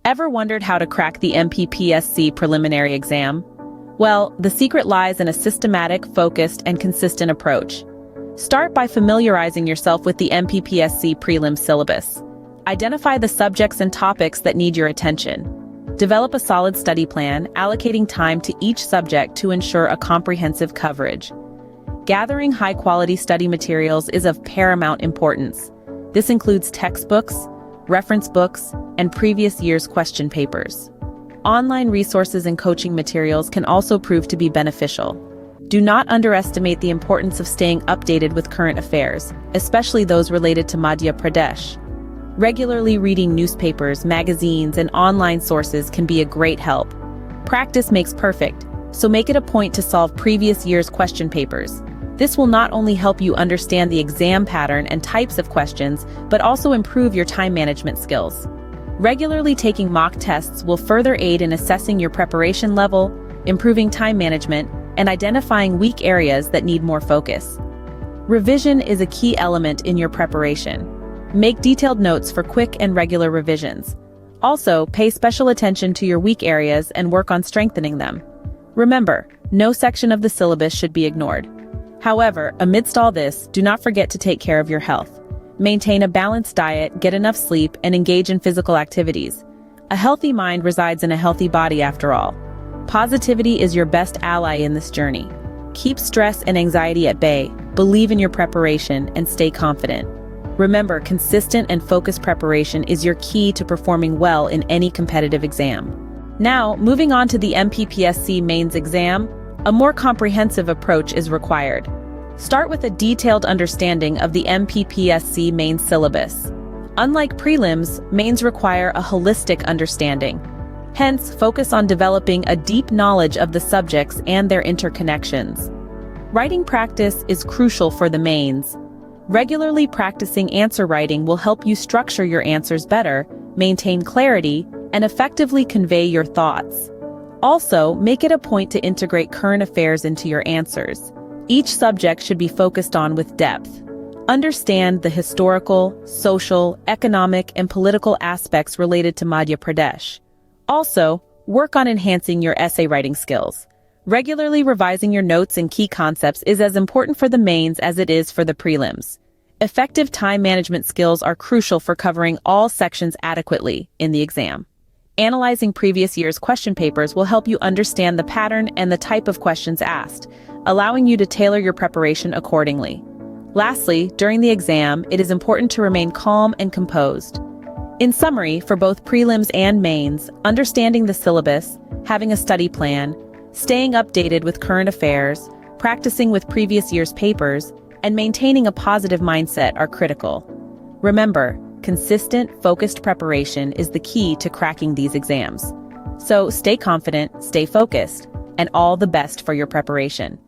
Ever wondered how to crack the Mppsc preliminary exam? Well, the secret lies in a systematic, focused, and consistent approach. Start by familiarizing yourself with the Mppsc prelim syllabus. Identify the subjects and topics that need your attention. Develop a solid study plan, allocating time to each subject to ensure a comprehensive coverage. Gathering high-quality study materials is of paramount importance. This includes textbooks, reference books, and previous year's question papers. Online resources and coaching materials can also prove to be beneficial. Do not underestimate the importance of staying updated with current affairs, especially those related to Madhya Pradesh. Regularly reading newspapers, magazines, and online sources can be a great help. Practice makes perfect, so make it a point to solve previous year's question papers. This will not only help you understand the exam pattern and types of questions, but also improve your time management skills. Regularly taking mock tests will further aid in assessing your preparation level, improving time management, and identifying weak areas that need more focus. Revision is a key element in your preparation. Make detailed notes for quick and regular revisions. Also, pay special attention to your weak areas and work on strengthening them. Remember, no section of the syllabus should be ignored. However, amidst all this, do not forget to take care of your health. Maintain a balanced diet, get enough sleep, and engage in physical activities. A healthy mind resides in a healthy body after all. Positivity is your best ally in this journey. Keep stress and anxiety at bay, believe in your preparation, and stay confident. Remember, consistent and focused preparation is your key to performing well in any competitive exam. Now, moving on to the Mppsc mains exam, a more comprehensive approach is required. Start with a detailed understanding of the Mppsc mains syllabus. Unlike prelims, mains require a holistic understanding. Hence, focus on developing a deep knowledge of the subjects and their interconnections. Writing practice is crucial for the mains. Regularly practicing answer writing will help you structure your answers better, maintain clarity, and effectively convey your thoughts. Also, make it a point to integrate current affairs into your answers. Each subject should be focused on with depth. Understand the historical, social, economic, and political aspects related to Madhya Pradesh. Also, work on enhancing your essay writing skills. Regularly revising your notes and key concepts is as important for the mains as it is for the prelims. Effective time management skills are crucial for covering all sections adequately in the exam. Analyzing previous year's question papers will help you understand the pattern and the type of questions asked, allowing you to tailor your preparation accordingly. Lastly, during the exam, it is important to remain calm and composed. In summary, for both prelims and mains, understanding the syllabus, having a study plan, staying updated with current affairs, practicing with previous year's papers, and maintaining a positive mindset are critical. Remember, consistent, focused preparation is the key to cracking these exams. So stay confident, stay focused, and all the best for your preparation.